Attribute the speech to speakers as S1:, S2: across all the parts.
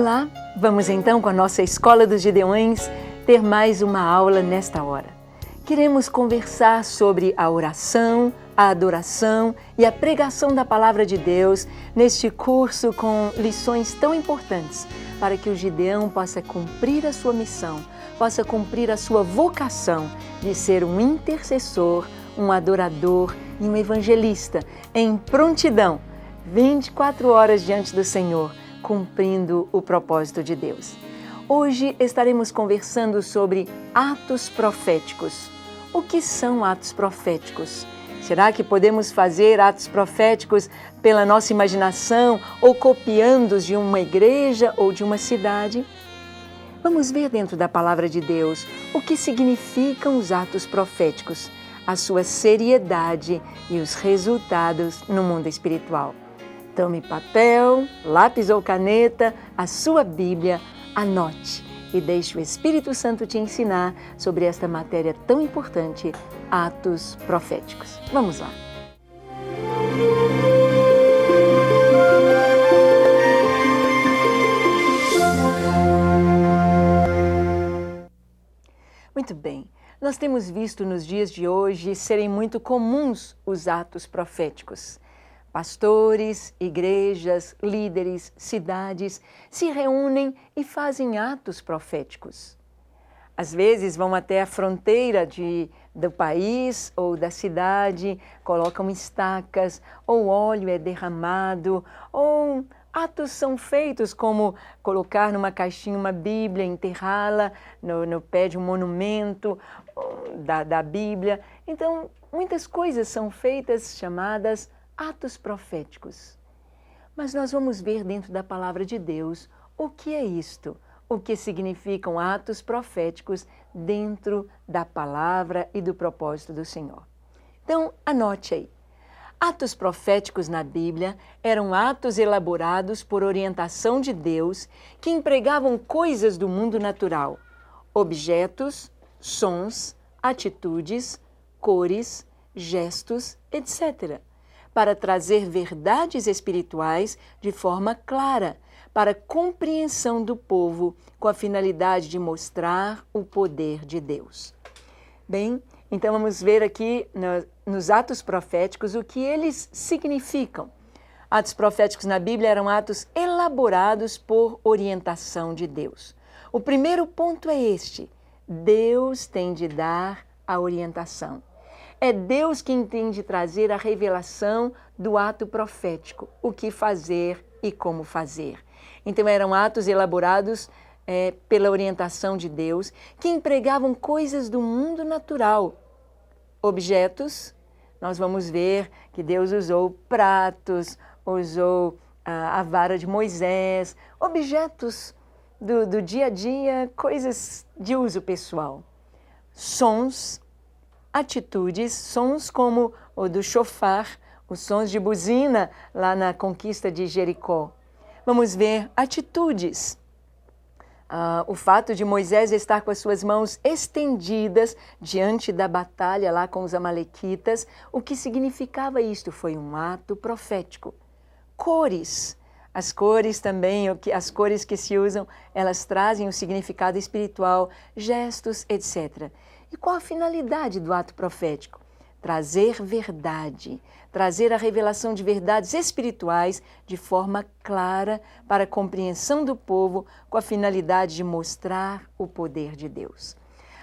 S1: Olá, vamos então com a nossa Escola dos Gideões ter mais uma aula nesta hora. Queremos conversar sobre a oração, a adoração e a pregação da Palavra de Deus neste curso com lições tão importantes para que o Gideão possa cumprir a sua missão, possa cumprir a sua vocação de ser um intercessor, um adorador e um evangelista em prontidão, 24 horas diante do Senhor, cumprindo o propósito de Deus. Hoje estaremos conversando sobre atos proféticos. O que são atos proféticos? Será que podemos fazer atos proféticos pela nossa imaginação ou copiando-os de uma igreja ou de uma cidade? Vamos ver dentro da Palavra de Deus o que significam os atos proféticos, a sua seriedade e os resultados no mundo espiritual. Tome papel, lápis ou caneta, a sua Bíblia, anote e deixe o Espírito Santo te ensinar sobre esta matéria tão importante, atos proféticos. Vamos lá! Muito bem, nós temos visto nos dias de hoje serem muito comuns os atos proféticos. Pastores, igrejas, líderes, cidades se reúnem e fazem atos proféticos. Às vezes vão até a fronteira do país ou da cidade, colocam estacas, ou óleo é derramado, ou atos são feitos como colocar numa caixinha uma Bíblia, enterrá-la no pé de um monumento da Bíblia. Então, muitas coisas são feitas chamadas atos proféticos. Mas nós vamos ver dentro da Palavra de Deus o que é isto, o que significam atos proféticos dentro da Palavra e do propósito do Senhor. Então, anote aí. Atos proféticos na Bíblia eram atos elaborados por orientação de Deus que empregavam coisas do mundo natural, objetos, sons, atitudes, cores, gestos, etc., para trazer verdades espirituais de forma clara, para a compreensão do povo, com a finalidade de mostrar o poder de Deus. Bem, então vamos ver aqui nos atos proféticos o que eles significam. Atos proféticos na Bíblia eram atos elaborados por orientação de Deus. O primeiro ponto é este: Deus tem de dar a orientação. É Deus quem tem de trazer a revelação do ato profético, o que fazer e como fazer. Então eram atos elaborados pela orientação de Deus, que empregavam coisas do mundo natural. Objetos, nós vamos ver que Deus usou pratos, usou a vara de Moisés, objetos do dia a dia, coisas de uso pessoal. Sons, atitudes, sons como o do chofar, os sons de buzina lá na conquista de Jericó. Vamos ver atitudes. O fato de Moisés estar com as suas mãos estendidas diante da batalha lá com os amalequitas, o que significava isto? Foi um ato profético. Cores. As cores também, as cores que se usam, elas trazem o significado espiritual, gestos, etc. E qual a finalidade do ato profético? Trazer verdade, trazer a revelação de verdades espirituais de forma clara para a compreensão do povo, com a finalidade de mostrar o poder de Deus.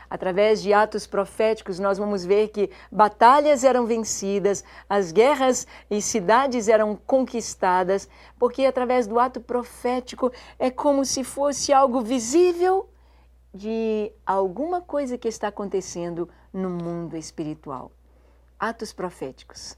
S1: Através de atos proféticos, nós vamos ver que batalhas eram vencidas, as guerras e cidades eram conquistadas, porque através do ato profético é como se fosse algo visível de alguma coisa que está acontecendo no mundo espiritual. Atos proféticos.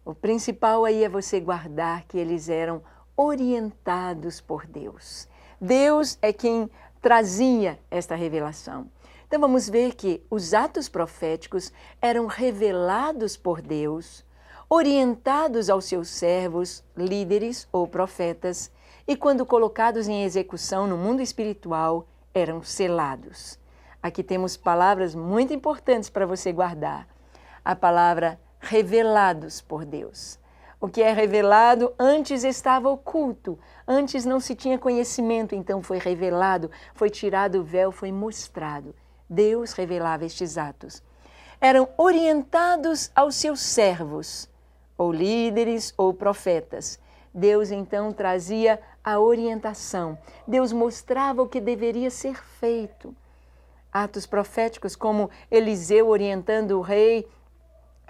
S1: O principal aí é você guardar que eles eram orientados por Deus. Deus é quem trazia esta revelação. Então vamos ver que os atos proféticos eram revelados por Deus, orientados aos seus servos, líderes ou profetas, e quando colocados em execução no mundo espiritual, eram selados. Aqui temos palavras muito importantes para você guardar. A palavra revelados por Deus. O que é revelado antes estava oculto, antes não se tinha conhecimento, então foi revelado, foi tirado o véu, foi mostrado. Deus revelava estes atos. Eram orientados aos seus servos, ou líderes ou profetas. Deus então trazia a orientação. Deus mostrava o que deveria ser feito. Atos proféticos como Eliseu orientando o rei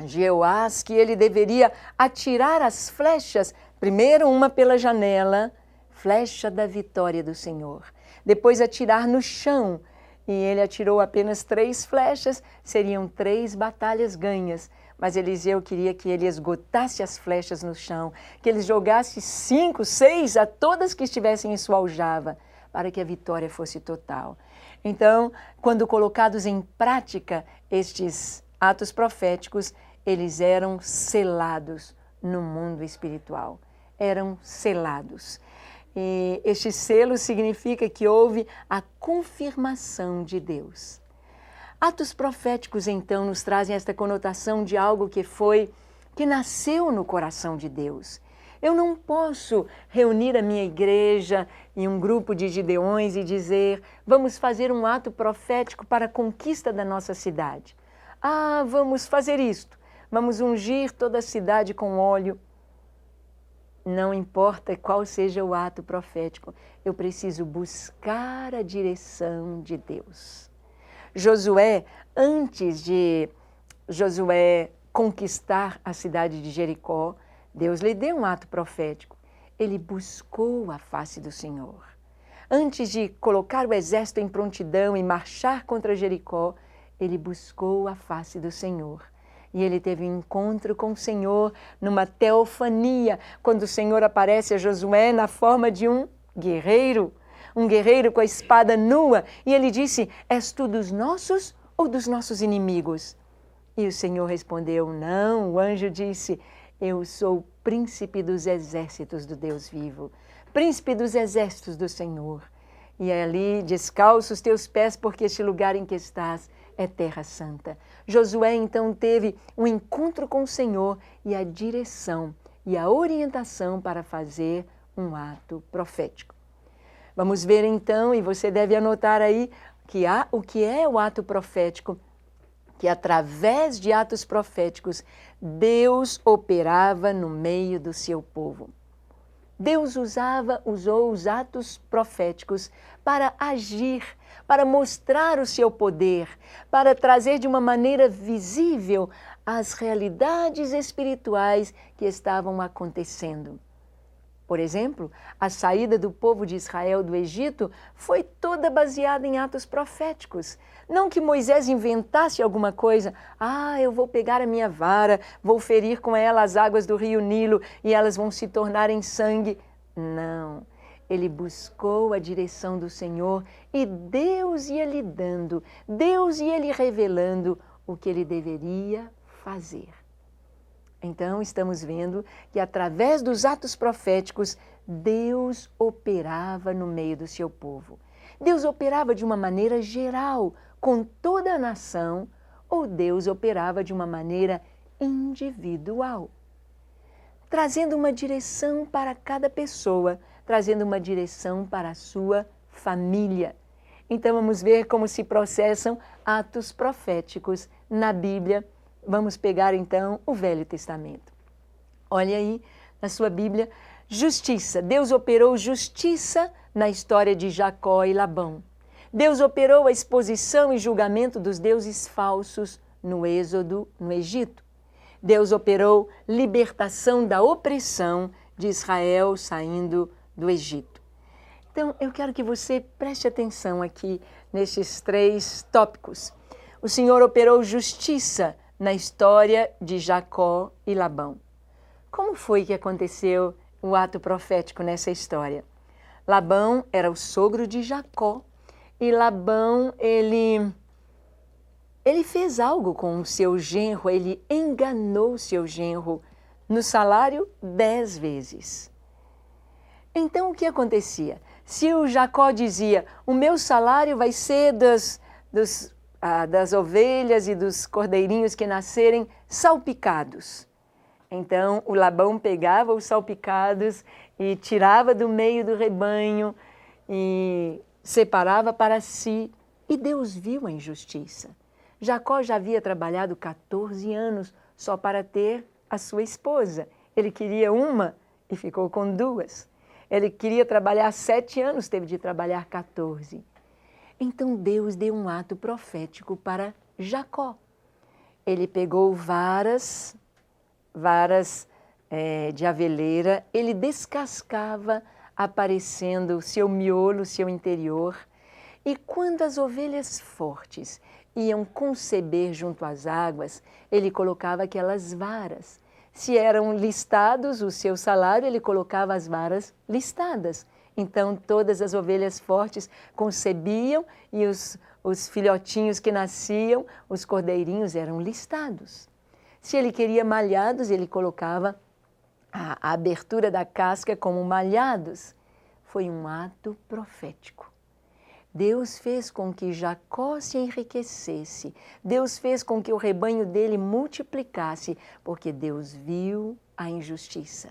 S1: Jeoás que ele deveria atirar as flechas, primeiro uma pela janela, flecha da vitória do Senhor. Depois atirar no chão, e ele atirou apenas 3 flechas, seriam 3 batalhas ganhas. Mas Eliseu queria que ele esgotasse as flechas no chão, que ele jogasse 5, 6 a todas que estivessem em sua aljava, para que a vitória fosse total. Então, quando colocados em prática estes atos proféticos, eles eram selados no mundo espiritual. Eram selados. E este selo significa que houve a confirmação de Deus. Atos proféticos, então, nos trazem esta conotação de algo que nasceu no coração de Deus. Eu não posso reunir a minha igreja em um grupo de gideões e dizer, vamos fazer um ato profético para a conquista da nossa cidade. Ah, vamos fazer isto, vamos ungir toda a cidade com óleo. Não importa qual seja o ato profético, eu preciso buscar a direção de Deus. Josué, antes de Josué conquistar a cidade de Jericó, Deus lhe deu um ato profético. Ele buscou a face do Senhor. Antes de colocar o exército em prontidão e marchar contra Jericó, ele buscou a face do Senhor. E ele teve um encontro com o Senhor numa teofania, quando o Senhor aparece a Josué na forma de um guerreiro com a espada nua, e ele disse, és tu dos nossos ou dos nossos inimigos? E o Senhor respondeu, não. O anjo disse, eu sou o príncipe dos exércitos do Deus vivo, príncipe dos exércitos do Senhor. E ali descalça os teus pés, porque este lugar em que estás é terra santa. Josué então teve um encontro com o Senhor e a direção e a orientação para fazer um ato profético. Vamos ver então, e você deve anotar aí, o que é o ato profético, que através de atos proféticos, Deus operava no meio do seu povo. Deus usou os atos proféticos para agir, para mostrar o seu poder, para trazer de uma maneira visível as realidades espirituais que estavam acontecendo. Por exemplo, a saída do povo de Israel do Egito foi toda baseada em atos proféticos. Não que Moisés inventasse alguma coisa, eu vou pegar a minha vara, vou ferir com ela as águas do rio Nilo e elas vão se tornar em sangue. Não, ele buscou a direção do Senhor e Deus ia lhe dando, Deus ia lhe revelando o que ele deveria fazer. Então, estamos vendo que através dos atos proféticos, Deus operava no meio do seu povo. Deus operava de uma maneira geral, com toda a nação, ou Deus operava de uma maneira individual, trazendo uma direção para cada pessoa, trazendo uma direção para a sua família. Então, vamos ver como se processam atos proféticos na Bíblia. Vamos pegar, então, o Velho Testamento. Olha aí, na sua Bíblia, justiça. Deus operou justiça na história de Jacó e Labão. Deus operou a exposição e julgamento dos deuses falsos no Êxodo, no Egito. Deus operou libertação da opressão de Israel saindo do Egito. Então, eu quero que você preste atenção aqui nestes 3 tópicos. O Senhor operou justiça na história de Jacó e Labão. Como foi que aconteceu o ato profético nessa história? Labão era o sogro de Jacó e Labão, ele fez algo com o seu genro, ele enganou o seu genro no salário 10 vezes. Então, o que acontecia? Se o Jacó dizia, o meu salário vai ser das ovelhas e dos cordeirinhos que nascerem salpicados. Então o Labão pegava os salpicados e tirava do meio do rebanho e separava para si. E Deus viu a injustiça. Jacó já havia trabalhado 14 anos só para ter a sua esposa. Ele queria uma e ficou com duas. Ele queria trabalhar 7 anos, teve de trabalhar 14. Então Deus deu um ato profético para Jacó. Ele pegou varas de aveleira, ele descascava, aparecendo o seu miolo, o seu interior. E quando as ovelhas fortes iam conceber junto às águas, ele colocava aquelas varas. Se eram listados o seu salário, ele colocava as varas listadas. Então, todas as ovelhas fortes concebiam e os filhotinhos que nasciam, os cordeirinhos, eram listados. Se ele queria malhados, ele colocava a abertura da casca como malhados. Foi um ato profético. Deus fez com que Jacó se enriquecesse. Deus fez com que o rebanho dele multiplicasse, porque Deus viu a injustiça.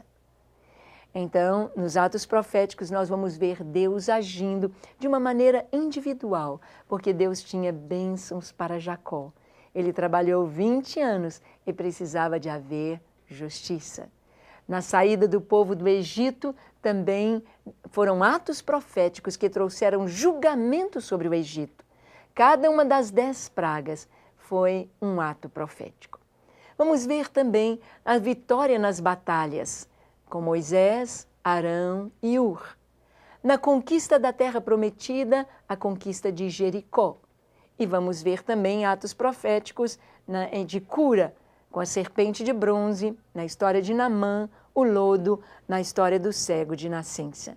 S1: Então, nos atos proféticos, nós vamos ver Deus agindo de uma maneira individual, porque Deus tinha bênçãos para Jacó. Ele trabalhou 20 anos e precisava de haver justiça. Na saída do povo do Egito, também foram atos proféticos que trouxeram julgamento sobre o Egito. Cada uma das 10 pragas foi um ato profético. Vamos ver também a vitória nas batalhas, com Moisés, Arão e Ur. Na conquista da terra prometida, a conquista de Jericó. E vamos ver também atos proféticos de cura, com a serpente de bronze, na história de Naamã, o lodo, na história do cego de nascença.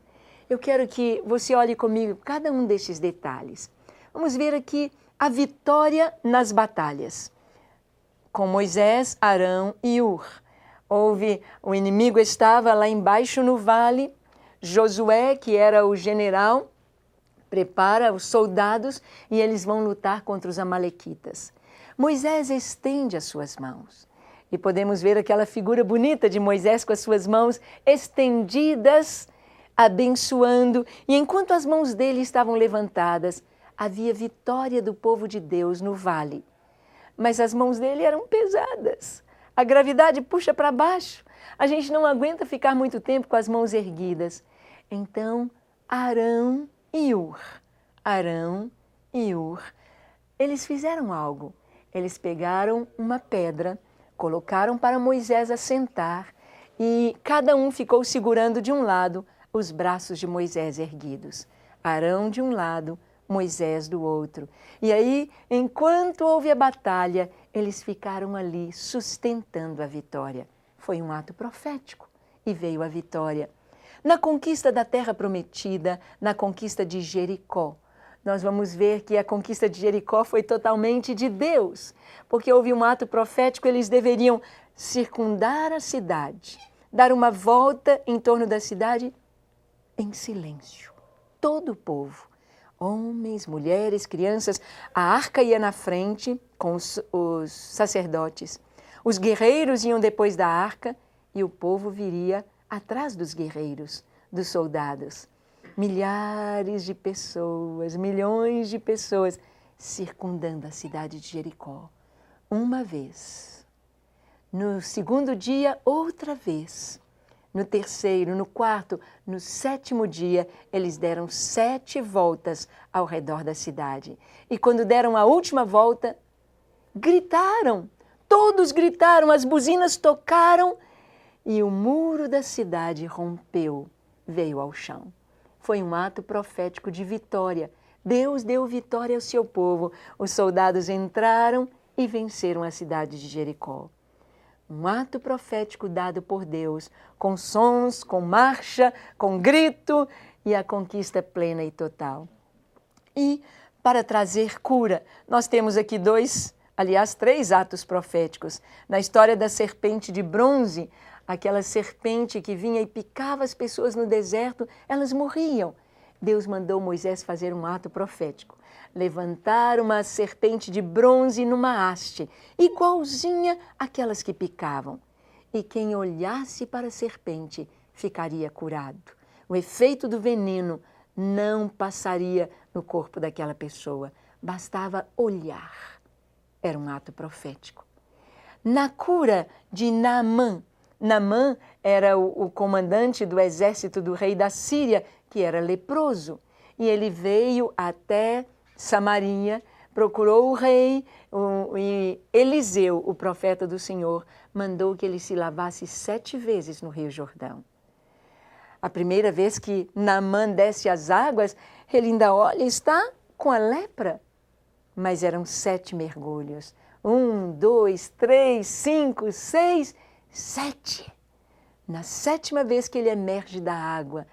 S1: Eu quero que você olhe comigo cada um destes detalhes. Vamos ver aqui a vitória nas batalhas, com Moisés, Arão e Ur. O inimigo estava lá embaixo no vale, Josué, que era o general, prepara os soldados e eles vão lutar contra os amalequitas. Moisés estende as suas mãos. E podemos ver aquela figura bonita de Moisés com as suas mãos estendidas, abençoando. E enquanto as mãos dele estavam levantadas, havia vitória do povo de Deus no vale. Mas as mãos dele eram pesadas. A gravidade puxa para baixo. A gente não aguenta ficar muito tempo com as mãos erguidas. Então, Arão e Ur, eles fizeram algo. Eles pegaram uma pedra, colocaram para Moisés assentar e cada um ficou segurando de um lado os braços de Moisés erguidos. Arão de um lado, Moisés do outro. E aí, enquanto houve a batalha, eles ficaram ali sustentando a vitória. Foi um ato profético e veio a vitória. Na conquista da terra prometida, na conquista de Jericó, nós vamos ver que a conquista de Jericó foi totalmente de Deus, porque houve um ato profético, eles deveriam circundar a cidade, dar uma volta em torno da cidade em silêncio. Todo o povo, homens, mulheres, crianças, a arca ia na frente com os sacerdotes, os guerreiros iam depois da arca e o povo viria atrás dos guerreiros, dos soldados. Milhares de pessoas, milhões de pessoas circundando a cidade de Jericó. Uma vez. No segundo dia, outra vez. No terceiro, no quarto, no 7º dia, eles deram 7 voltas ao redor da cidade. E quando deram a última volta, gritaram. Todos gritaram, as buzinas tocaram e o muro da cidade rompeu, veio ao chão. Foi um ato profético de vitória. Deus deu vitória ao seu povo. Os soldados entraram e venceram a cidade de Jericó. Um ato profético dado por Deus, com sons, com marcha, com grito e a conquista plena e total. E para trazer cura, nós temos aqui 3 atos proféticos. Na história da serpente de bronze, aquela serpente que vinha e picava as pessoas no deserto, elas morriam. Deus mandou Moisés fazer um ato profético. Levantar uma serpente de bronze numa haste, igualzinha àquelas que picavam. e quem olhasse para a serpente ficaria curado. O efeito do veneno não passaria no corpo daquela pessoa, bastava olhar. Era um ato profético. Na cura de Naamã, Naamã era o comandante do exército do rei da Síria, que era leproso, e ele veio até Samaria, procurou o rei, e Eliseu, o profeta do Senhor, mandou que ele se lavasse 7 vezes no Rio Jordão. A primeira vez que Naamã desce as águas, ele ainda olha e está com a lepra. Mas eram 7 mergulhos. 1, 2, 3, 5, 6, 7. Na 7ª vez que ele emerge da água,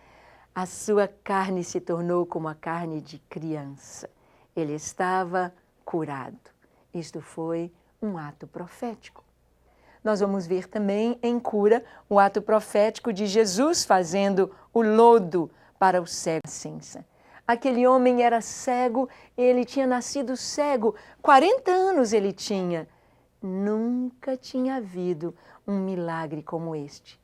S1: a sua carne se tornou como a carne de criança. Ele estava curado. Isto foi um ato profético. Nós vamos ver também em cura o ato profético de Jesus fazendo o lodo para o cego de nascença. Aquele homem era cego, ele tinha nascido cego, 40 anos ele tinha. Nunca tinha havido um milagre como este.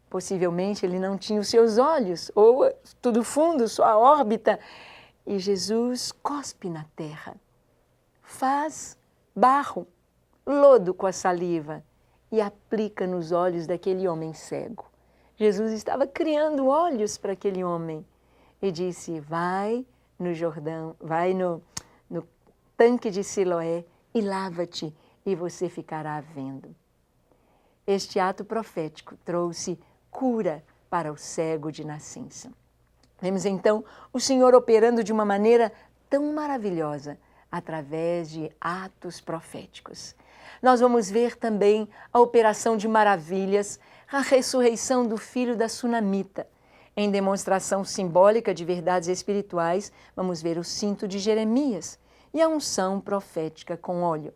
S1: Possivelmente ele não tinha os seus olhos, ou tudo fundo, sua órbita. E Jesus cospe na terra, faz barro, lodo com a saliva e aplica nos olhos daquele homem cego. Jesus estava criando olhos para aquele homem e disse: vai no Jordão, vai no tanque de Siloé e lava-te e você ficará vendo. Este ato profético trouxe cura para o cego de nascença. Vemos então o Senhor operando de uma maneira tão maravilhosa através de atos proféticos. Nós vamos ver também a operação de maravilhas, a ressurreição do filho da Sunamita. Em demonstração simbólica de verdades espirituais, vamos ver o cinto de Jeremias e a unção profética com óleo.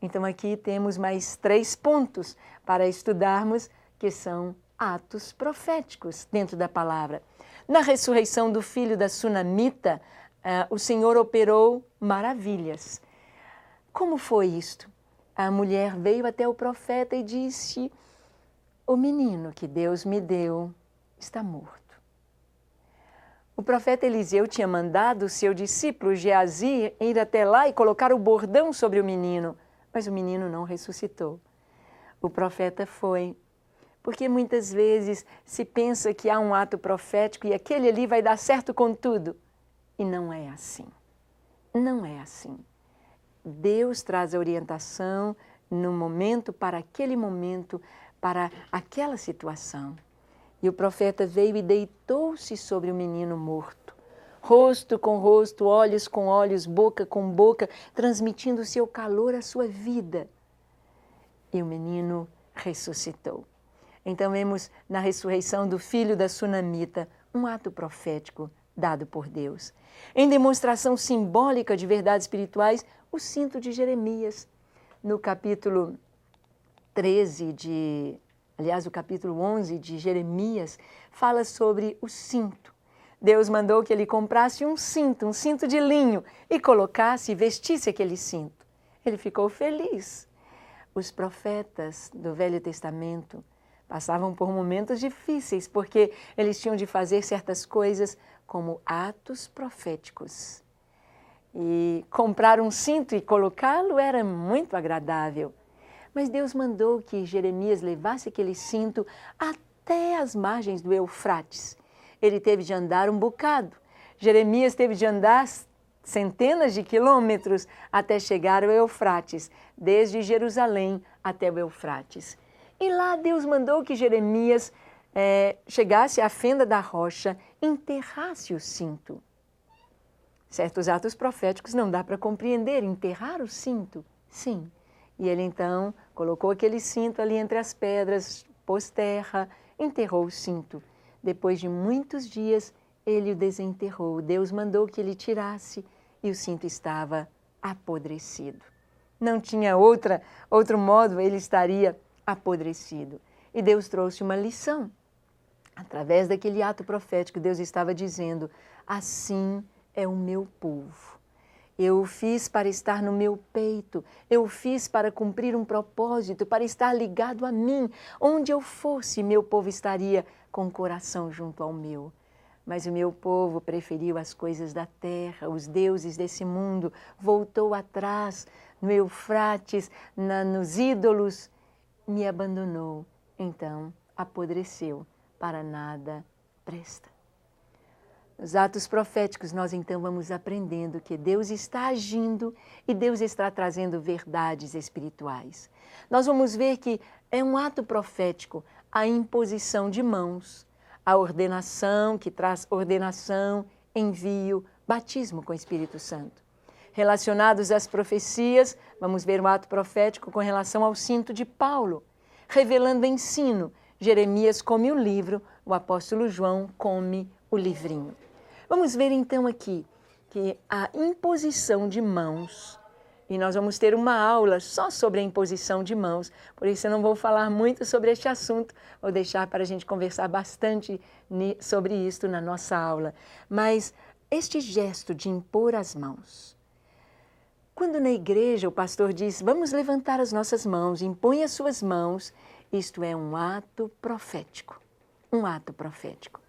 S1: Então aqui temos mais 3 pontos para estudarmos, que são atos proféticos dentro da palavra. Na ressurreição do filho da Sunamita, o Senhor operou maravilhas. Como foi isto? A mulher veio até o profeta e disse: o menino que Deus me deu está morto. O profeta Eliseu tinha mandado o seu discípulo Geazi ir até lá e colocar o bordão sobre o menino, mas o menino não ressuscitou. O profeta foi, porque muitas vezes se pensa que há um ato profético e aquele ali vai dar certo com tudo. E não é assim. Não é assim. Deus traz a orientação no momento, para aquele momento, para aquela situação. E o profeta veio e deitou-se sobre o menino morto, rosto com rosto, olhos com olhos, boca com boca, transmitindo o seu calor à sua vida. E o menino ressuscitou. Então vemos na ressurreição do filho da Sunamita um ato profético dado por Deus. Em demonstração simbólica de verdades espirituais, o cinto de Jeremias. No capítulo 13 o capítulo 11 de Jeremias, fala sobre o cinto. Deus mandou que ele comprasse um cinto de linho, e colocasse e vestisse aquele cinto. Ele ficou feliz. Os profetas do Velho Testamento passavam por momentos difíceis, porque eles tinham de fazer certas coisas como atos proféticos. E comprar um cinto e colocá-lo era muito agradável. Mas Deus mandou que Jeremias levasse aquele cinto até as margens do Eufrates. Ele teve de andar um bocado. Jeremias teve de andar centenas de quilômetros até chegar ao Eufrates, desde Jerusalém até o Eufrates. E lá Deus mandou que Jeremias chegasse à fenda da rocha, enterrasse o cinto. Certos atos proféticos não dá para compreender. Enterrar o cinto? Sim. E ele então colocou aquele cinto ali entre as pedras, pôs terra, enterrou o cinto. Depois de muitos dias, ele o desenterrou. Deus mandou que ele tirasse e o cinto estava apodrecido. Não tinha outro modo, ele estaria apodrecido. E Deus trouxe uma lição. Através daquele ato profético, Deus estava dizendo: assim é o meu povo. Eu o fiz para estar no meu peito, eu o fiz para cumprir um propósito, para estar ligado a mim. Onde eu fosse, meu povo estaria com o coração junto ao meu. Mas o meu povo preferiu as coisas da terra, os deuses desse mundo, voltou atrás no Eufrates, nos ídolos, me abandonou. Então apodreceu, para nada presta. Nos atos proféticos, nós então vamos aprendendo que Deus está agindo e Deus está trazendo verdades espirituais. Nós vamos ver que é um ato profético a imposição de mãos, a ordenação, que traz ordenação, envio, batismo com o Espírito Santo. Relacionados às profecias, vamos ver um ato profético com relação ao cinto de Paulo, revelando ensino. Jeremias come o livro, o apóstolo João come o livrinho. Vamos ver então aqui que a imposição de mãos, e nós vamos ter uma aula só sobre a imposição de mãos, por isso eu não vou falar muito sobre este assunto, vou deixar para a gente conversar bastante sobre isso na nossa aula. Mas este gesto de impor as mãos, quando na igreja o pastor diz, vamos levantar as nossas mãos, impõe as suas mãos, isto é um ato profético, um ato profético.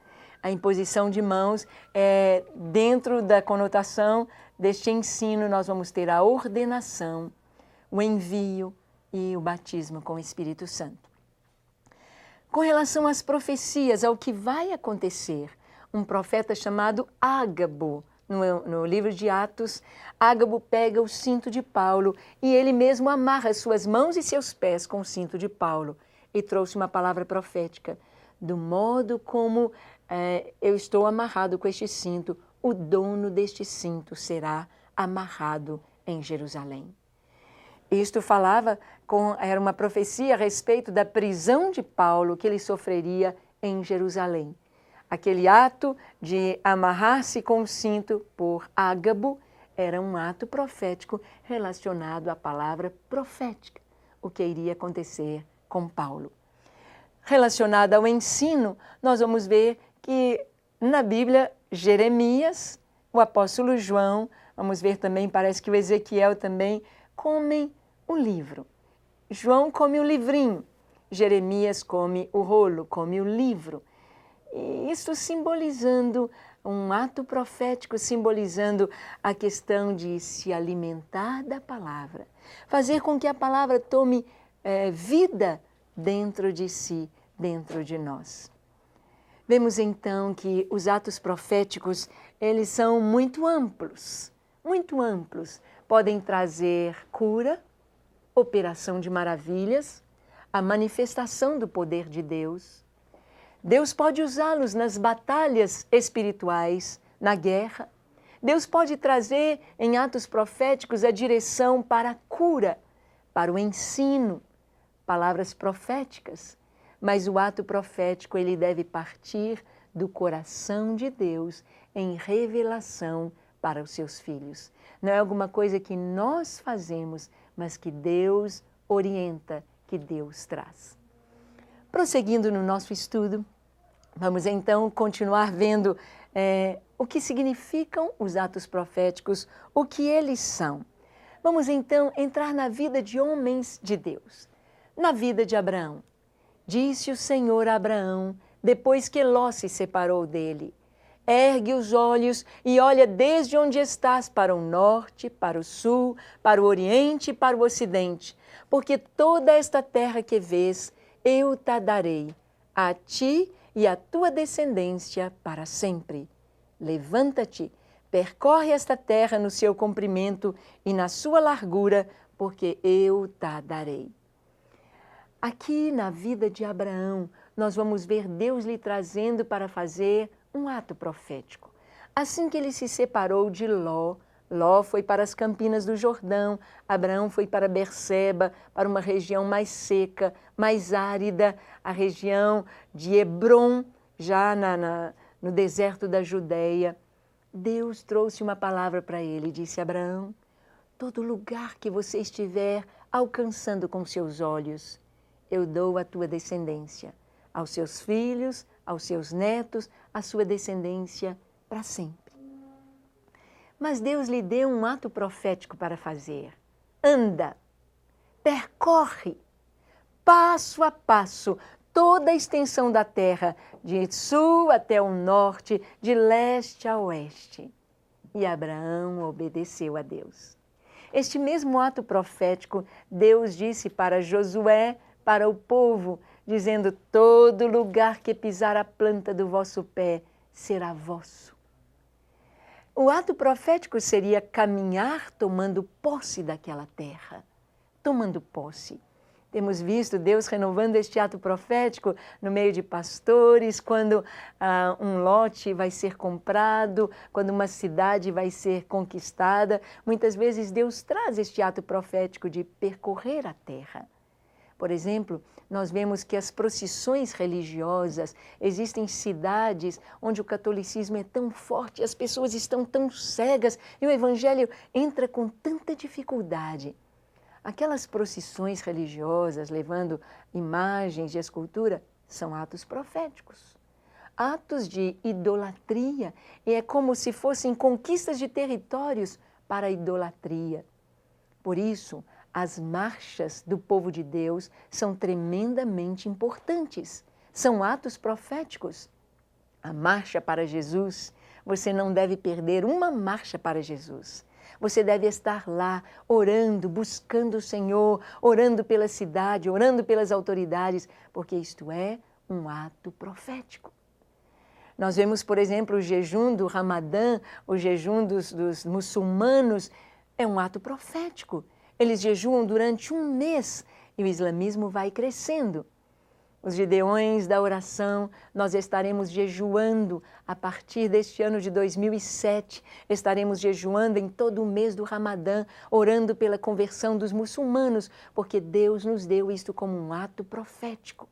S1: A imposição de mãos, dentro da conotação deste ensino, nós vamos ter a ordenação, o envio e o batismo com o Espírito Santo. Com relação às profecias, ao que vai acontecer, um profeta chamado Ágabo, no livro de Atos, Ágabo pega o cinto de Paulo e ele mesmo amarra suas mãos e seus pés com o cinto de Paulo e trouxe uma palavra profética. Do modo como eu estou amarrado com este cinto, o dono deste cinto será amarrado em Jerusalém. Isto era uma profecia a respeito da prisão de Paulo que ele sofreria em Jerusalém. Aquele ato de amarrar-se com o cinto por Ágabo era um ato profético relacionado à palavra profética, o que iria acontecer com Paulo. Relacionado ao ensino, nós vamos ver que na Bíblia, Jeremias, o apóstolo João, vamos ver também, parece que o Ezequiel também, comem o livro. João come o livrinho, Jeremias come o rolo, come o livro. E isso simbolizando um ato profético, simbolizando a questão de se alimentar da palavra, fazer com que a palavra tome vida dentro de si, dentro de nós. Vemos então que os atos proféticos, eles são muito amplos, muito amplos. Podem trazer cura, operação de maravilhas, a manifestação do poder de Deus. Deus pode usá-los nas batalhas espirituais, na guerra. Deus pode trazer em atos proféticos a direção para a cura, para o ensino, palavras proféticas. Mas o ato profético, ele deve partir do coração de Deus em revelação para os seus filhos. Não é alguma coisa que nós fazemos, mas que Deus orienta, que Deus traz. Prosseguindo no nosso estudo, vamos então continuar vendo o que significam os atos proféticos, o que eles são. Vamos então entrar na vida de homens de Deus, na vida de Abraão. Disse o Senhor a Abraão, depois que Ló se separou dele, ergue os olhos e olha desde onde estás para o norte, para o sul, para o oriente e para o ocidente, porque toda esta terra que vês, eu te darei, a ti e à tua descendência para sempre. Levanta-te, percorre esta terra no seu comprimento e na sua largura, porque eu te darei. Aqui na vida de Abraão, nós vamos ver Deus lhe trazendo para fazer um ato profético. Assim que ele se separou de Ló, Ló foi para as campinas do Jordão, Abraão foi para Berseba, para uma região mais seca, mais árida, a região de Hebrom, já no deserto da Judeia. Deus trouxe uma palavra para ele e disse, Abraão, todo lugar que você estiver alcançando com seus olhos, eu dou à tua descendência, aos seus filhos, aos seus netos, à sua descendência para sempre. Mas Deus lhe deu um ato profético para fazer. Anda, percorre, passo a passo, toda a extensão da terra, de sul até o norte, de leste a oeste. E Abraão obedeceu a Deus. Este mesmo ato profético, Deus disse para Josué, para o povo, dizendo: todo lugar que pisar a planta do vosso pé será vosso. O ato profético seria caminhar tomando posse daquela terra, tomando posse. Temos visto Deus renovando este ato profético no meio de pastores, quando um lote vai ser comprado, quando uma cidade vai ser conquistada. Muitas vezes Deus traz este ato profético de percorrer a terra. Por exemplo, nós vemos que as procissões religiosas, existem cidades onde o catolicismo é tão forte, as pessoas estão tão cegas e o evangelho entra com tanta dificuldade. Aquelas procissões religiosas levando imagens de escultura são atos proféticos, atos de idolatria, e é como se fossem conquistas de territórios para a idolatria. Por isso, as marchas do povo de Deus são tremendamente importantes, são atos proféticos. A marcha para Jesus, você não deve perder uma marcha para Jesus. Você deve estar lá, orando, buscando o Senhor, orando pela cidade, orando pelas autoridades, porque isto é um ato profético. Nós vemos, por exemplo, o jejum do Ramadã, o jejum dos muçulmanos, é um ato profético. Eles jejuam durante um mês e o islamismo vai crescendo. Os Gideões da oração, nós estaremos jejuando a partir deste ano de 2007. Estaremos jejuando em todo o mês do Ramadã, orando pela conversão dos muçulmanos, porque Deus nos deu isto como um ato profético.